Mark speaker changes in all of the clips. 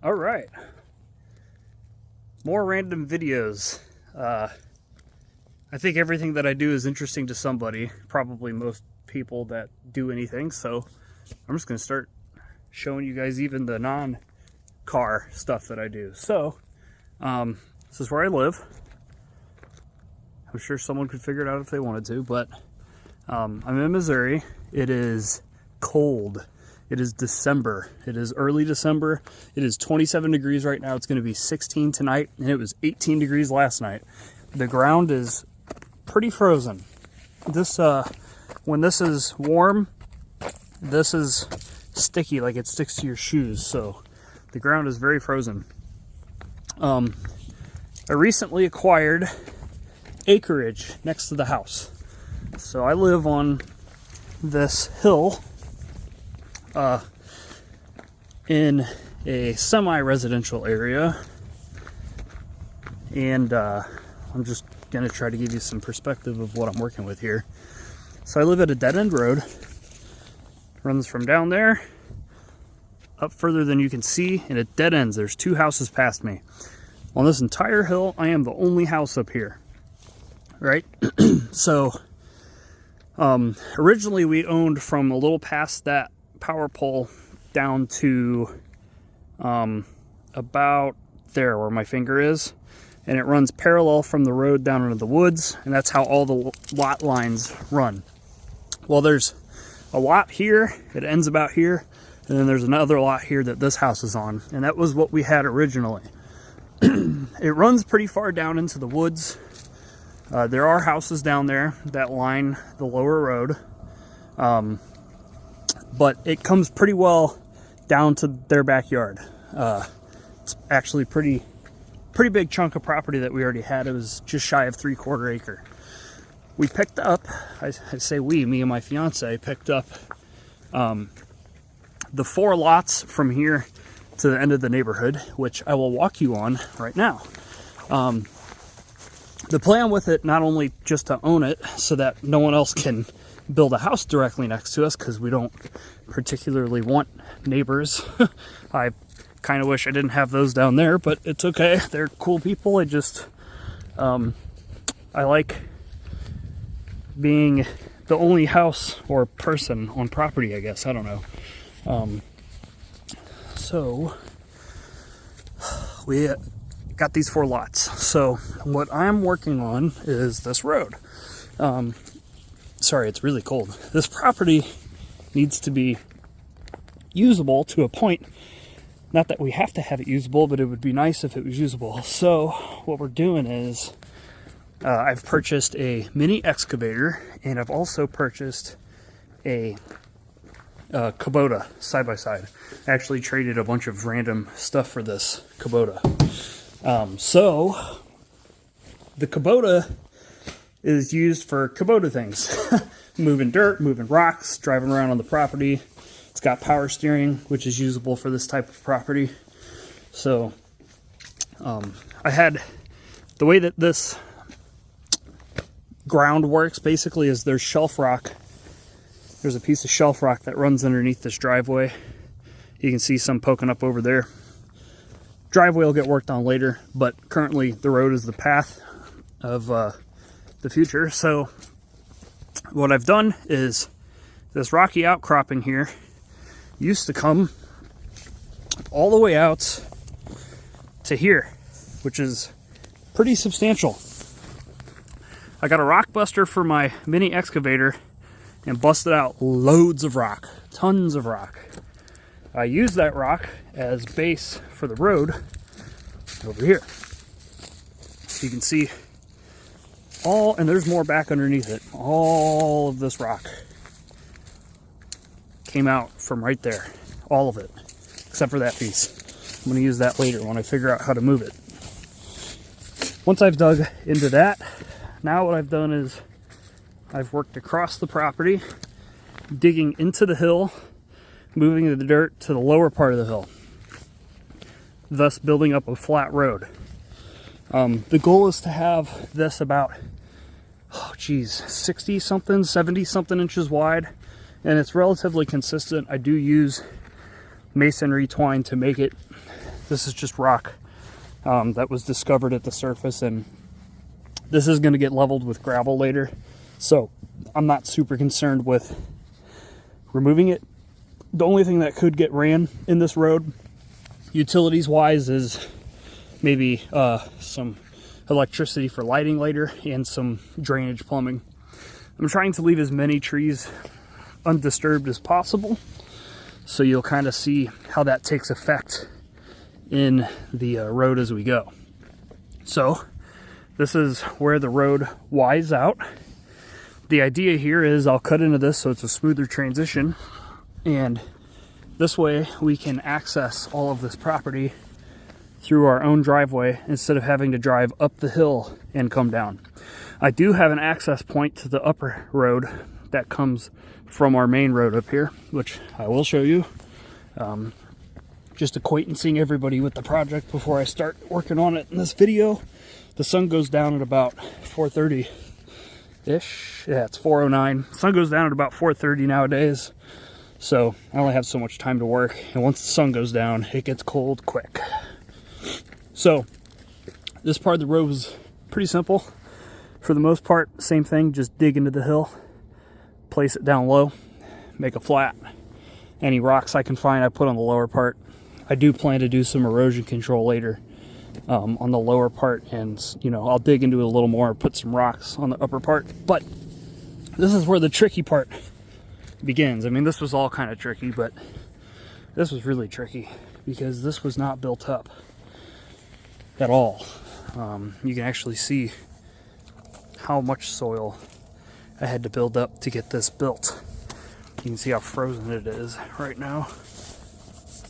Speaker 1: All right, more random videos. I think everything that I do is interesting to somebody, probably most people that do anything, so I'm just gonna start showing you guys even the non-car stuff that I do. So this is where I live. I'm sure someone could figure it out if they wanted to, but I'm in Missouri. It is cold. It is December. It is early December. It is 27 degrees right now. It's going to be 16 tonight, and it was 18 degrees last night. The ground is pretty frozen. This when this is warm, this is sticky, like it sticks to your shoes. So the ground is very frozen. I recently acquired acreage next to the house. So I live on this hill in a semi-residential area, and I'm just gonna try to give you some perspective of what I'm working with here. So I live at a dead-end road. Runs from down there up further than you can see, and it dead ends. There's two houses past me. On this entire hill, I am the only house up here, right? So originally we owned from a little past that power pole down to about there where my finger is, and it runs parallel from the road down into the woods, and that's how all the lot lines run. Well, there's a lot here, it ends about here, and then there's another lot here that this house is on, and that was what we had originally. It runs pretty far down into the woods. There are houses down there that line the lower road, but it comes pretty well down to their backyard. It's actually pretty big chunk of property that we already had. It was just shy of 3/4 acre. We picked up, I say we, me and my fiance picked up the 4 lots from here to the end of the neighborhood, which I will walk you on right now. The plan with it, not only just to own it so that no one else can build a house directly next to us, because we don't particularly want neighbors. I kind of wish I didn't have those down there, but it's okay. They're cool people. I just, I like being the only house or person on property, I guess. I don't know. So we got these 4 lots. So what I'm working on is this road. Sorry, it's really cold. This property needs to be usable to a point. Not that we have to have it usable, but it would be nice if it was usable. So what we're doing is I've purchased a mini excavator, and I've also purchased a Kubota side-by-side. I actually traded a bunch of random stuff for this Kubota. So the Kubota is used for Kubota things. Moving dirt, moving rocks, driving around on the property. It's got power steering, which is usable for this type of property. So I had, the way that this ground works basically is there's shelf rock. There's a piece of shelf rock that runs underneath this driveway. You can see some poking up over there. Driveway will get worked on later, but currently the road is the path of the future. So what I've done is this rocky outcropping here used to come all the way out to here, which is pretty substantial. I got a rock buster for my mini excavator and busted out loads of rock, tons of rock. I use that rock as base for the road over here. So you can see all, and there's more back underneath it. All of this rock came out from right there. All of it, except for that piece. I'm gonna use that later when I figure out how to move it. Once I've dug into that, now what I've done is I've worked across the property, digging into the hill, moving the dirt to the lower part of the hill, thus building up a flat road. The goal is to have this about, 60 something, 70 something inches wide, and it's relatively consistent. I do use masonry twine to make it This is just rock that was discovered at the surface, and this is going to get leveled with gravel later. So I'm not super concerned with removing it. The only thing that could get ran in this road, utilities wise, is maybe some electricity for lighting later and some drainage plumbing. I'm trying to leave as many trees undisturbed as possible, so you'll kind of see how that takes effect in the road as we go. So this is where the road wides out. The idea here is I'll cut into this so it's a smoother transition, and this way we can access all of this property through our own driveway instead of having to drive up the hill and come down. I do have an access point to the upper road that comes from our main road up here, which I will show you. Just acquaintancing everybody with the project before I start working on it in this video. The sun goes down at about 4:30-ish. Yeah, it's 4:09. Sun goes down at about 4:30 nowadays. So I only have so much time to work. And once the sun goes down, it gets cold quick. So this part of the road was pretty simple. For the most part, same thing, just dig into the hill, place it down low, make a flat. Any rocks I can find, I put on the lower part. I do plan to do some erosion control later on the lower part, and I'll dig into it a little more, put some rocks on the upper part. But this is where the tricky part begins. I mean, this was all kind of tricky, but this was really tricky because this was not built up at all. You can actually see how much soil I had to build up to get this built. You can see how frozen it is right now.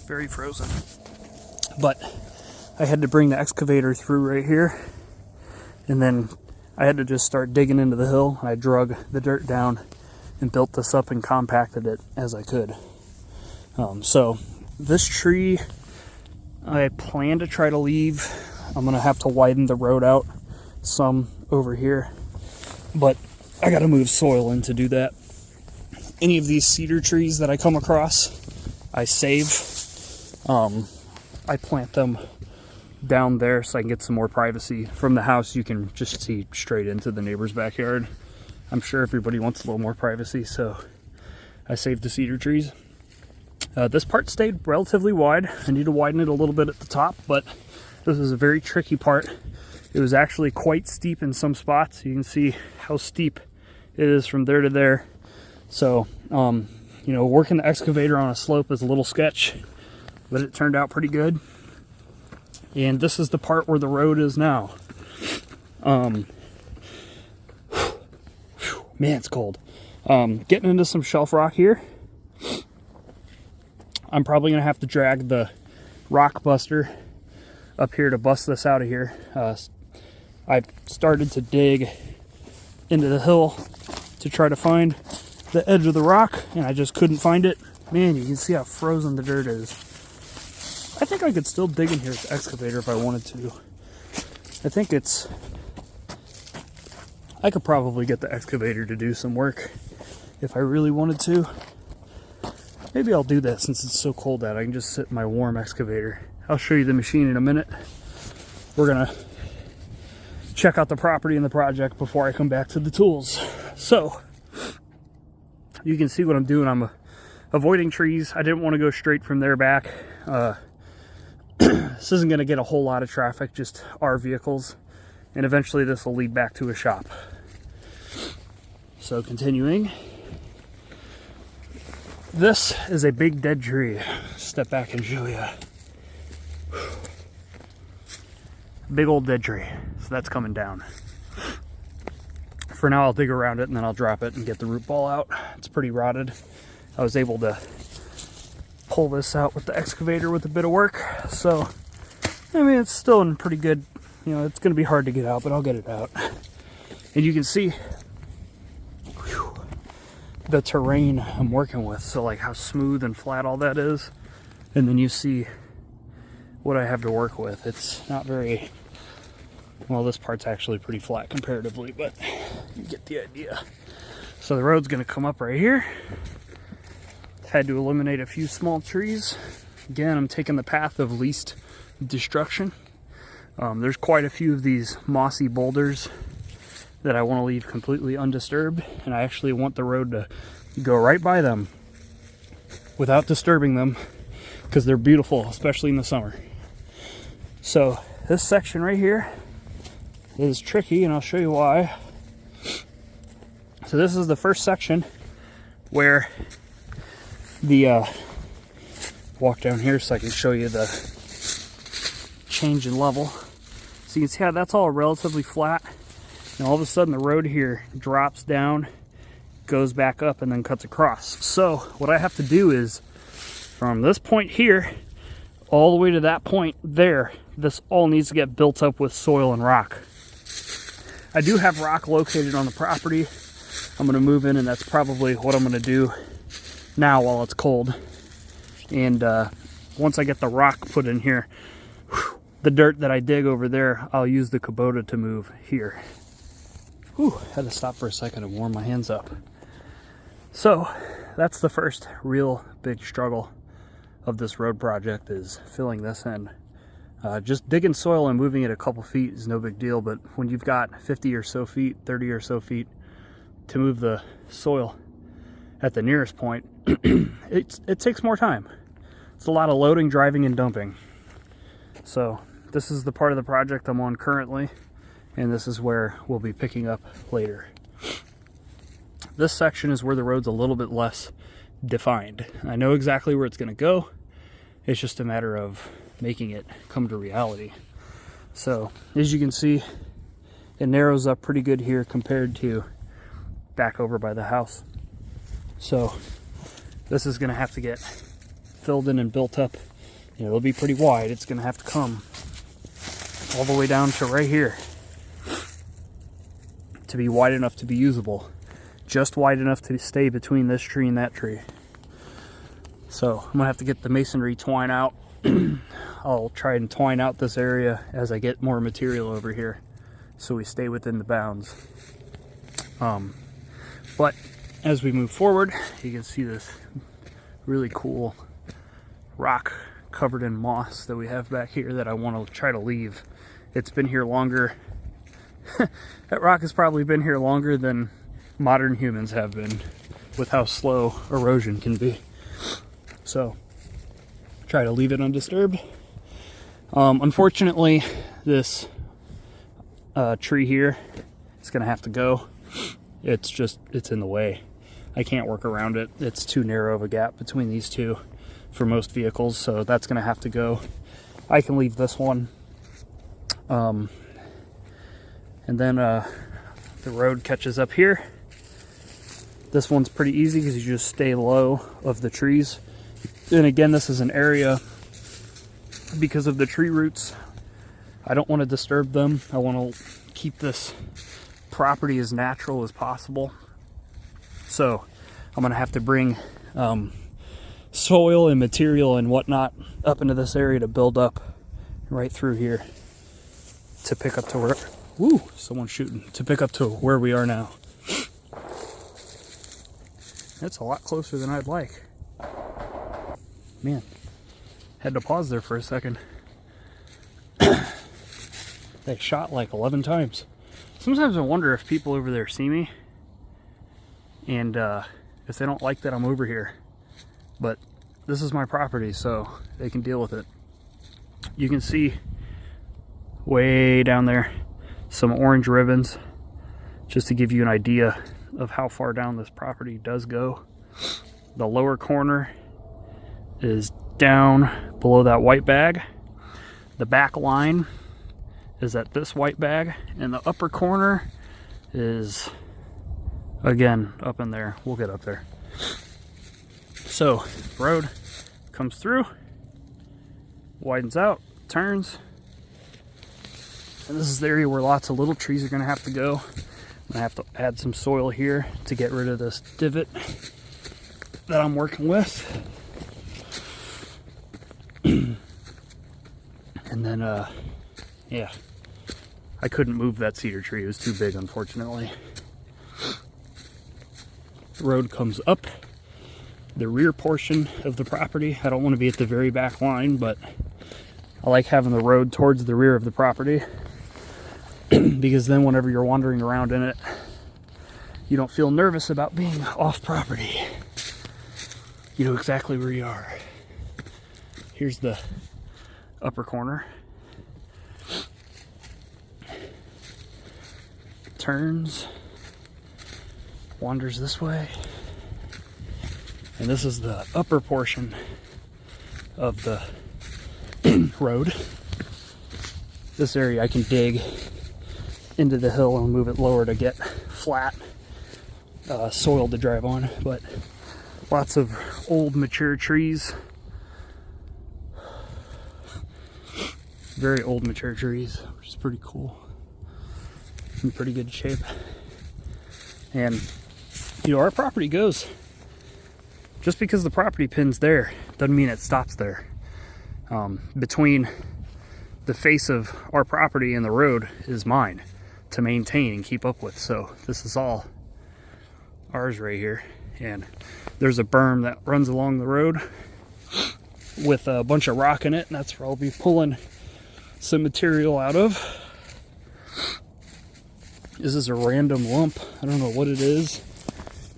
Speaker 1: Very frozen. But I had to bring the excavator through right here, and then I had to just start digging into the hill. I drug the dirt down and built this up and compacted it as I could. So this tree I plan to try to leave. I'm gonna have to widen the road out some over here, but I gotta move soil in to do that. Any of these cedar trees that I come across, I save. I plant them down there so I can get some more privacy. From the house, you can just see straight into the neighbor's backyard. I'm sure everybody wants a little more privacy, so I saved the cedar trees. This part stayed relatively wide. I need to widen it a little bit at the top, but this is a very tricky part. It was actually quite steep in some spots. You can see how steep it is from there to there. So, working the excavator on a slope is a little sketch, but it turned out pretty good. And this is the part where the road is now. Man, it's cold. Getting into some shelf rock here. I'm probably gonna have to drag the rock buster up here to bust this out of here. I've started to dig into the hill to try to find the edge of the rock, and I just couldn't find it. Man, you can see how frozen the dirt is. I think I could still dig in here with the excavator if I wanted to. I could probably get the excavator to do some work if I really wanted to. Maybe I'll do that since it's so cold out. I can just sit in my warm excavator. I'll show you the machine in a minute. We're gonna check out the property and the project before I come back to the tools. So, you can see what I'm doing. I'm avoiding trees. I didn't want to go straight from there back. This isn't gonna get a whole lot of traffic, just our vehicles. And eventually this will lead back to a shop. So continuing. This is a big dead tree. Step back and show you. Big old dead tree. So that's coming down. For now I'll dig around it and then I'll drop it and get the root ball out. It's pretty rotted. I was able to pull this out with the excavator with a bit of work. So, I mean, it's still in pretty good, it's going to be hard to get out, but I'll get it out. And you can see the terrain I'm working with. So like how smooth and flat all that is. And then you see what I have to work with. It's not very, well, this part's actually pretty flat comparatively, but you get the idea. So the road's going to come up right here. Had to eliminate a few small trees. Again, I'm taking the path of least destruction. There's quite a few of these mossy boulders that I want to leave completely undisturbed, and I actually want the road to go right by them without disturbing them, because they're beautiful, especially in the summer. So this section right here is tricky, and I'll show you why. So this is the first section where the walk down here so I can show you the change in level. So you can see how that's all relatively flat, and all of a sudden the road here drops down, goes back up, and then cuts across. So what I have to do is from this point here all the way to that point there, this all needs to get built up with soil and rock. I do have rock located on the property. I'm going to move in, and that's probably what I'm going to do now while it's cold. And once I get the rock put in here, the dirt that I dig over there, I'll use the Kubota to move here. Whew, had to stop for a second and warm my hands up. So that's the first real big struggle of this road project, is filling this in. Just digging soil and moving it a couple feet is no big deal, but when you've got 50 or so feet, 30 or so feet to move the soil at the nearest point, it takes more time. It's a lot of loading, driving, and dumping. So this is the part of the project I'm on currently, and this is where we'll be picking up later. This section is where the road's a little bit less defined. I know exactly where it's going to go. It's just a matter of making it come to reality. So as you can see, it narrows up pretty good here compared to back over by the house. So this is going to have to get filled in and built up. You know, it'll be pretty wide. It's going to have to come all the way down to right here to be wide enough to be usable. Just wide enough to stay between this tree and that tree. So I'm going to have to get the masonry twine out. I'll try and twine out this area as I get more material over here, so we stay within the bounds. But as we move forward, you can see this really cool rock covered in moss that we have back here that I want to try to leave. It's been here longer. That rock has probably been here longer than modern humans have been, with how slow erosion can be. So try to leave it undisturbed. Unfortunately, this tree here is going to have to go. It's in the way. I can't work around it. It's too narrow of a gap between these two for most vehicles, so that's going to have to go. I can leave this one. And then the road catches up here. This one's pretty easy because you just stay low of the trees. And again, this is an area, because of the tree roots, I don't want to disturb them. I want to keep this property as natural as possible. So I'm going to have to bring soil and material and whatnot up into this area to build up right through here to pick up to where, woo, someone's shooting, to pick up to where we are now. That's a lot closer than I'd like. Man, had to pause there for a second. They shot like 11 times. Sometimes I wonder if people over there see me and if they don't like that I'm over here. But this is my property, so they can deal with it. You can see way down there some orange ribbons, just to give you an idea of how far down this property does go. The lower corner is down below that white bag. The back line is at this white bag, and the upper corner is again up in there. We'll get up there. So road comes through, widens out, turns, and this is the area where lots of little trees are going to have to go. I'm going to have to add some soil here to get rid of this divot that I'm working with. And then yeah, I couldn't move that cedar tree. It was too big, unfortunately. The road comes up the rear portion of the property. I don't want to be at the very back line, but I like having the road towards the rear of the property because then whenever you're wandering around in it, you don't feel nervous about being off property. You know exactly where you are. Here's the upper corner. Turns, wanders this way. And this is the upper portion of the road. This area I can dig into the hill and move it lower to get flat soil to drive on, but lots of old mature trees. Very old mature trees, which is pretty cool. In pretty good shape. And you know, our property goes, just because the property pin's there doesn't mean it stops there. Between the face of our property and the road is mine to maintain and keep up with, so this is all ours right here. And there's a berm that runs along the road with a bunch of rock in it, and that's where I'll be pulling some material out of. This is a random lump. I don't know what it is,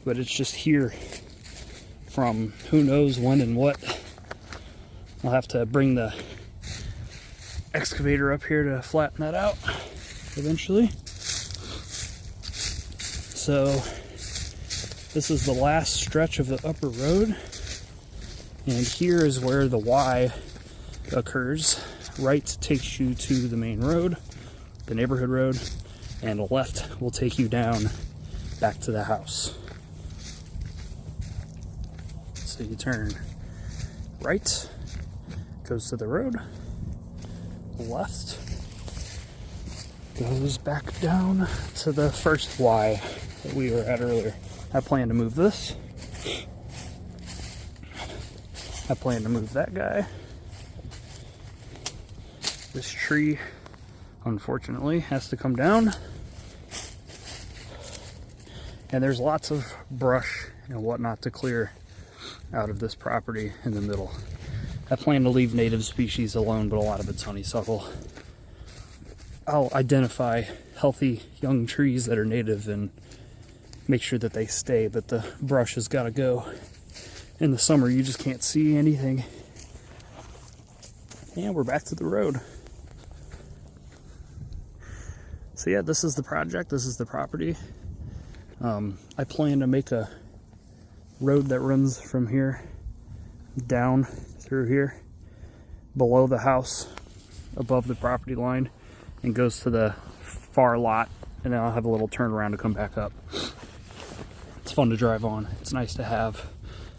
Speaker 1: but it's just here from who knows when and what. I'll have to bring the excavator up here to flatten that out eventually. So this is the last stretch of the upper road, and here is where the Y occurs. Right takes you to the main road, the neighborhood road, and the left will take you down back to the house. So you turn right, goes to the road, left goes back down to the first Y that we were at earlier. I plan to move this. I plan to move that guy. This tree, unfortunately, has to come down. And there's lots of brush and whatnot to clear out of this property in the middle. I plan to leave native species alone, but a lot of it's honeysuckle. I'll identify healthy young trees that are native and make sure that they stay, but the brush has got to go. In the summer, you just can't see anything. And we're back to the road. So yeah, this is the project, this is the property. I plan to make a road that runs from here down through here, below the house, above the property line, and goes to the far lot, and then I'll have a little turnaround to come back up. It's fun to drive on, it's nice to have.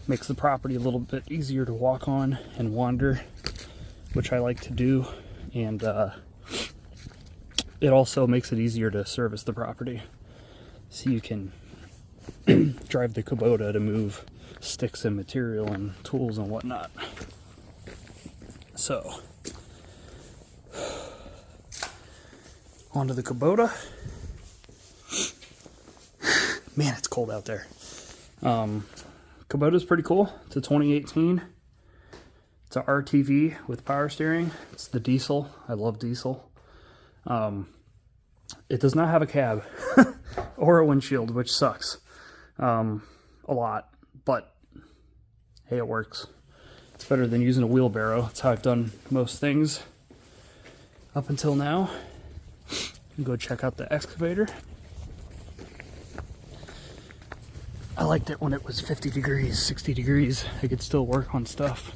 Speaker 1: Makes the property a little bit easier to walk on and wander, which I like to do, and it also makes it easier to service the property. So you can drive the Kubota to move sticks and material and tools and whatnot. So, onto the Kubota. Man, it's cold out there. Kubota's pretty cool. It's a 2018. It's a RTV with power steering. It's the diesel. I love diesel. It does not have a cab or a windshield, which sucks a lot, but hey, it works. It's better than using a wheelbarrow. That's how I've done most things up until now. Go check out the excavator. I liked it when it was 50 degrees, 60 degrees. I could still work on stuff.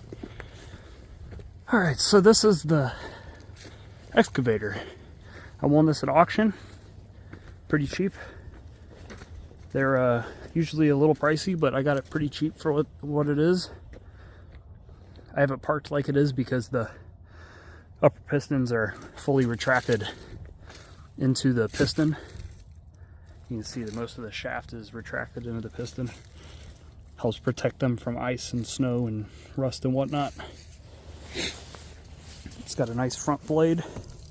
Speaker 1: All right, so this is the excavator. I won this at auction, pretty cheap. They're usually a little pricey, but I got it pretty cheap for what it is. I have it parked like it is because the upper pistons are fully retracted into the piston. You can see that most of the shaft is retracted into the piston. Helps protect them from ice and snow and rust and whatnot. It's got a nice front blade.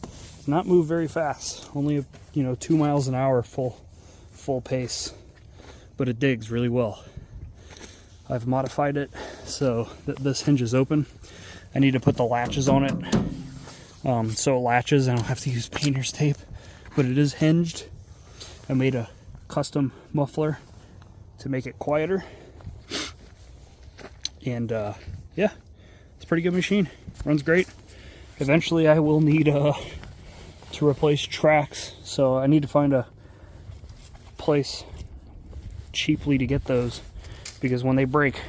Speaker 1: Does not move very fast. Only 2 miles an hour full pace, but it digs really well. I've modified it so that this hinge is open. I need to put the latches on it so it latches. I don't have to use painter's tape, but it is hinged. I made a custom muffler to make it quieter. And yeah, it's a pretty good machine. Runs great. Eventually I will need to replace tracks, so I need to find a place cheaply to get those, because when they break,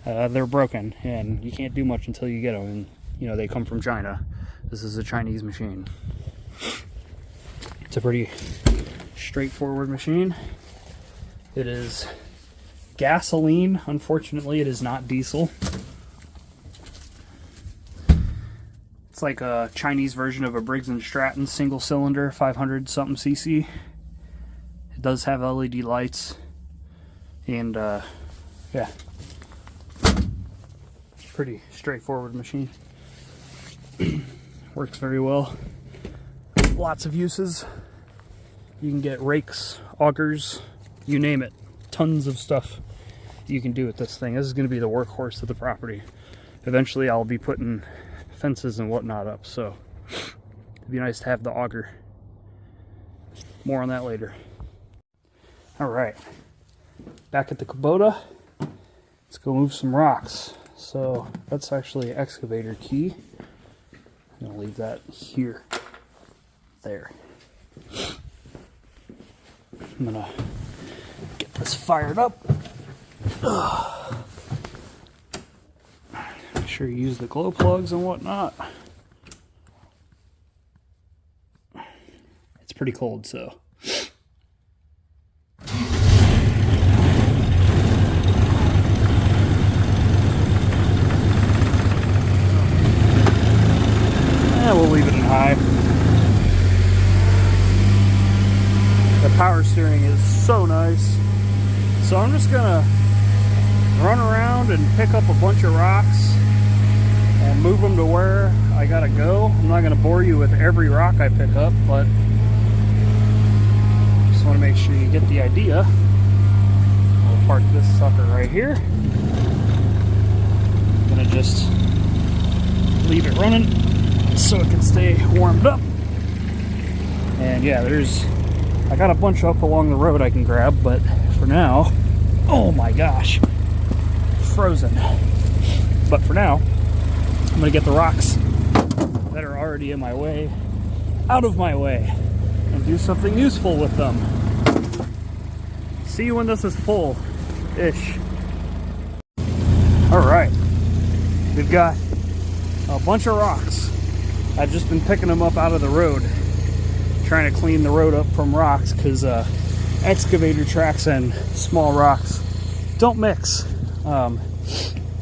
Speaker 1: they're broken and you can't do much until you get them. And you know, they come from China. This is a Chinese machine. It's a pretty straightforward machine. It is gasoline. Unfortunately, it is not diesel. It's like a Chinese version of a Briggs & Stratton single cylinder, 500 something cc. It does have LED lights, and yeah, pretty straightforward machine. Works very well. Lots of uses. You can get rakes, augers, you name it. Tons of stuff you can do with this thing. This is going to be the workhorse of the property. Eventually I'll be putting fences and whatnot up, so it'd be nice to have the auger. More on that later. Alright, back at the Kubota. Let's go move some rocks. So that's actually an excavator key. I'm going to leave that here. There. I'm going to get this fired up. Make sure you use the glow plugs and whatnot. It's pretty cold, so. We'll leave it in high. The power steering is so nice. So I'm just gonna run around and pick up a bunch of rocks and move them to where I gotta go. I'm not gonna bore you with every rock I pick up, but just want to make sure you get the idea. We'll park this sucker right here. I'm gonna just leave it running so it can stay warmed up. And yeah, I got a bunch up along the road I can grab, but for now, oh my gosh, frozen. But for now, I'm gonna get the rocks that are already in my way out of my way and do something useful with them. See you when this is full-ish. All right, we've got a bunch of rocks. I've just been picking them up out of the road, trying to clean the road up from rocks, because excavator tracks and small rocks don't mix.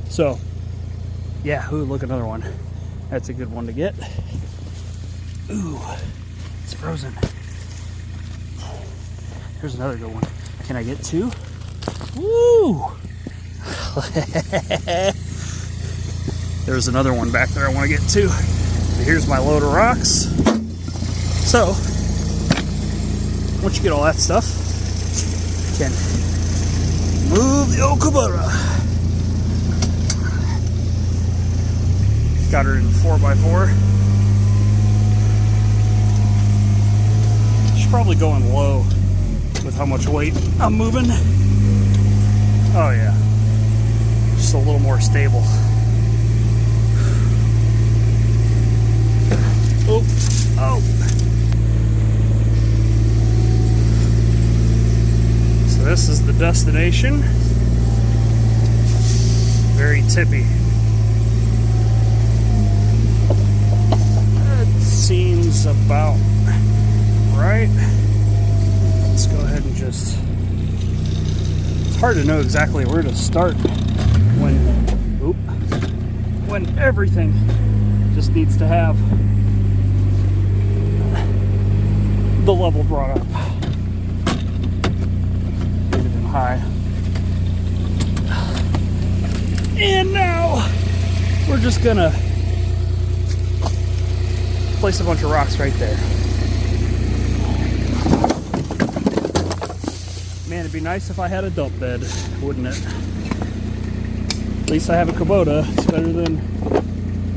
Speaker 1: So yeah, ooh, look, another one. That's a good one to get. Ooh, it's frozen. Here's another good one. Can I get two? Woo! There's another one back there I want to get too. Here's my load of rocks. So, once you get all that stuff, you can move the old Kubota. Got her in 4x4. She's probably going low with how much weight I'm moving. Oh yeah, just a little more stable. Oh, oh. So this is the destination. Very tippy. That seems about right. Let's go ahead and just... It's hard to know exactly where to start when everything just needs to have the level brought up. Leave it in high. And now we're just gonna place a bunch of rocks right there. Man, it'd be nice if I had a dump bed, wouldn't it? At least I have a Kubota. It's better than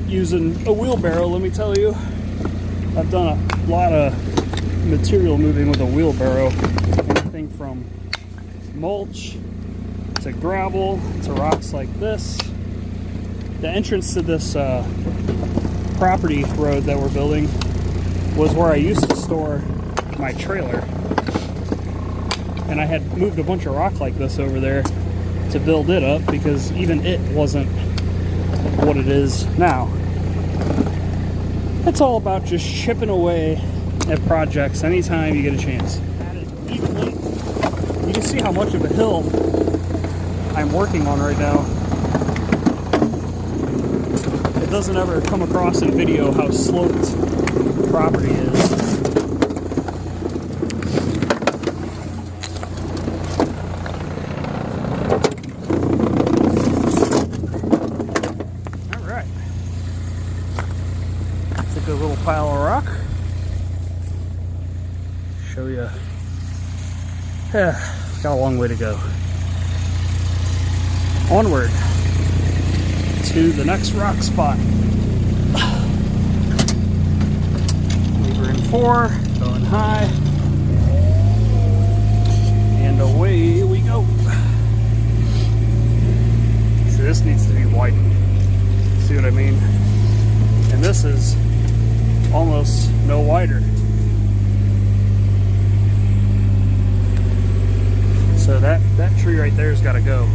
Speaker 1: using a wheelbarrow, let me tell you. I've done a lot of material moving with a wheelbarrow. Anything from mulch to gravel to rocks like this. The entrance to this property road that we're building was where I used to store my trailer. And I had moved a bunch of rock like this over there to build it up because even it wasn't what it is now. It's all about just chipping away at projects anytime you get a chance. You can see how much of a hill I'm working on right now. It doesn't ever come across in video how sloped the property is. Alright. It's a good little pile of rock. Show you. Got a long way to go. Onward to the next rock spot. Lever in 4, going high, and away we go. See, this needs to be widened. See what I mean? And this is almost no wider. So that tree right there has got to go.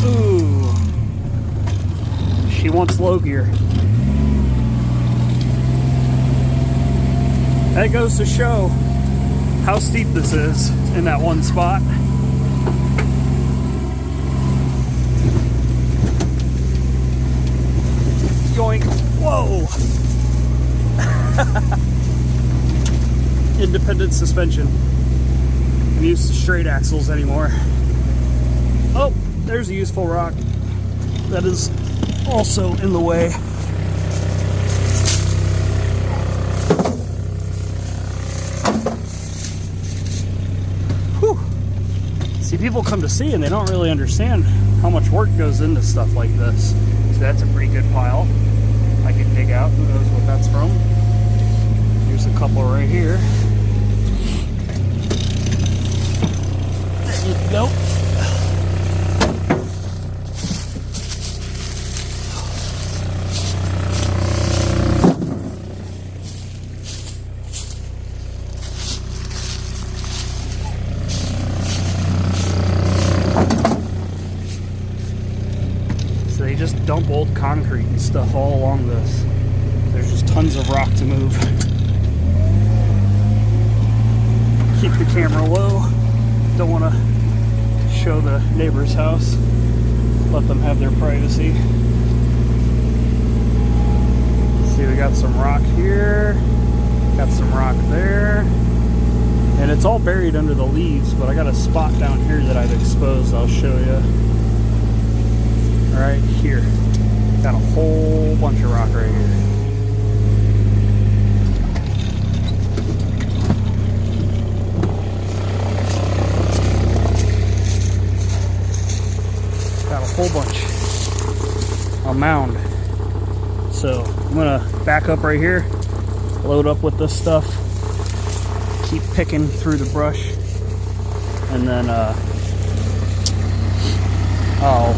Speaker 1: Ooh. She wants low gear. That goes to show how steep this is in that one spot. Going, whoa! Independent suspension. I'm used to straight axles anymore. Oh, there's a useful rock that is also in the way. Whew. See, people come to see and they don't really understand how much work goes into stuff like this. So that's a pretty good pile. I can dig out, who knows what that's from. Here's a couple right here. There you go. So they just dump old concrete and stuff all along this. There's just tons of rock to move. Keep the camera low. Don't want to show the neighbor's house. Let them have their privacy. See, we got some rock here. Got some rock there. And it's all buried under the leaves, but I got a spot down here that I've exposed. I'll show you. Right here. Got a whole bunch of rock right here. Got a whole bunch. A mound. So I'm gonna back up right here, load up with this stuff, keep picking through the brush, and then I'll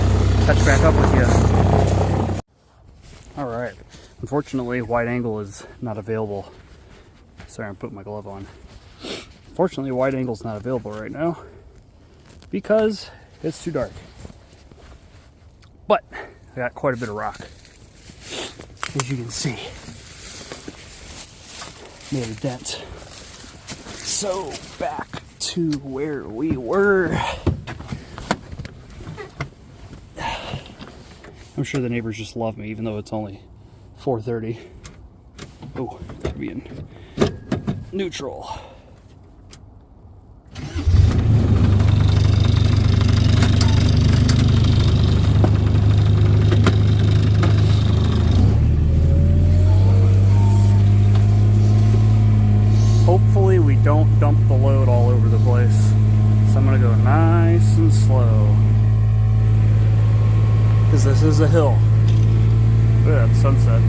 Speaker 1: catch back up with you. Alright, unfortunately wide angle is not available. Sorry, I'm putting my glove on. Unfortunately wide angle is not available right now because it's too dark. But I got quite a bit of rock, as you can see. Made a dent. So back to where we were. I'm sure the neighbors just love me, even though it's only 4:30. Oh, gotta be in neutral. don't dump the load all over the place. So I'm gonna go nice and slow, because this is a hill. Look at that sunset.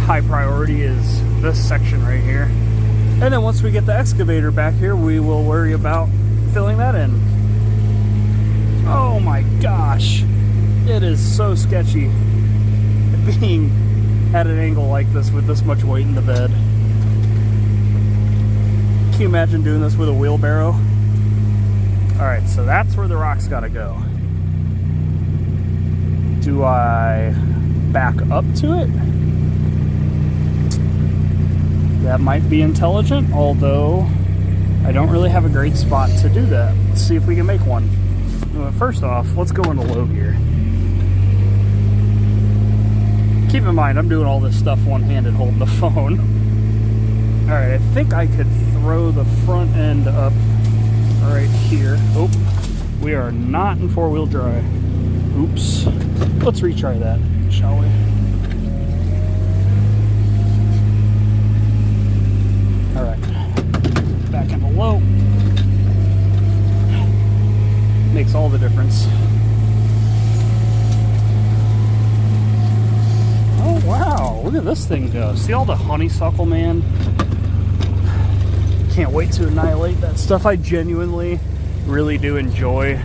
Speaker 1: High priority is this section right here, and then once we get the excavator back here, we will worry about filling that in. Oh my gosh, it is so sketchy being at an angle like this with this much weight in the bed. Can you imagine doing this with a wheelbarrow? Alright, so that's where the rock's gotta go. Do I back up to it? That might be intelligent, although I don't really have a great spot to do that. Let's see if we can make one. Well, first off, let's go into low gear. Keep in mind, I'm doing all this stuff one-handed holding the phone. Alright, I think I could throw the front end up right here. Oh, we are not in four-wheel drive. Oops. Let's retry that, shall we? Alright, back into low. Makes all the difference. Oh wow, look at this thing go. See all the honeysuckle, man? Can't wait to annihilate that stuff. I genuinely really do enjoy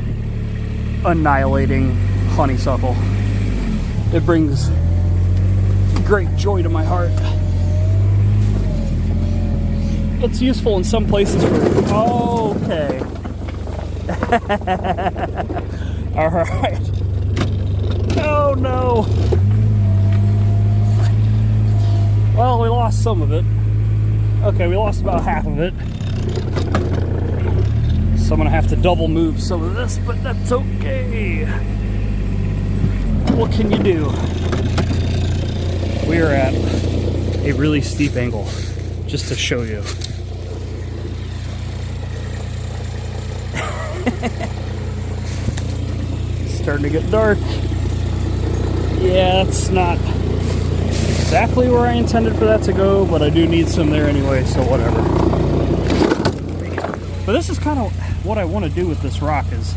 Speaker 1: annihilating honeysuckle. It brings great joy to my heart. It's useful in some places for... Oh, okay. Alright. Oh no. Well, we lost some of it. Okay, we lost about half of it. So I'm gonna have to double move some of this, but that's okay. What can you do? We are at a really steep angle, just to show you. Starting to get dark. Yeah, it's not exactly where I intended for that to go, but I do need some there anyway, so whatever. But this is kind of what I want to do with this rock. Is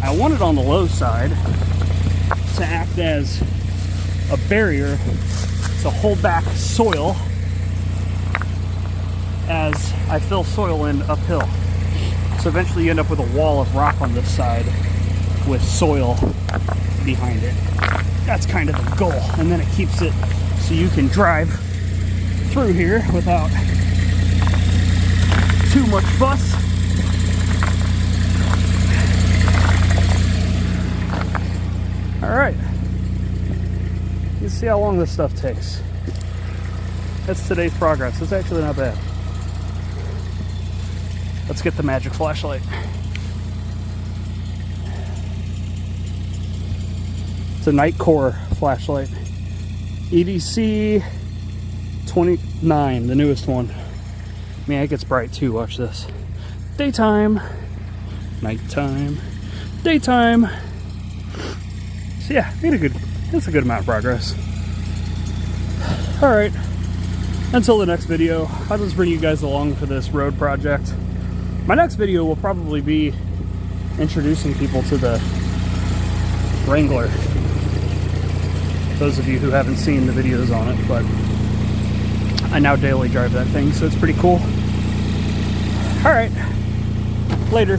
Speaker 1: I want it on the low side to act as a barrier to hold back soil as I fill soil in uphill. So eventually you end up with a wall of rock on this side with soil behind it. That's kind of the goal. And then it keeps it so you can drive through here without too much fuss. Alright. You can see how long this stuff takes. That's today's progress. It's actually not bad. Let's get the magic flashlight. It's a night core flashlight. EDC 29, the newest one. Man, it gets bright too. Watch this. Daytime, nighttime, daytime. So yeah, it's a good amount of progress. Alright, until the next video, I'll just bring you guys along for this road project. My next video will probably be introducing people to the Wrangler. Those of you who haven't seen the videos on it, but I now daily drive that thing, so it's pretty cool. Alright, later.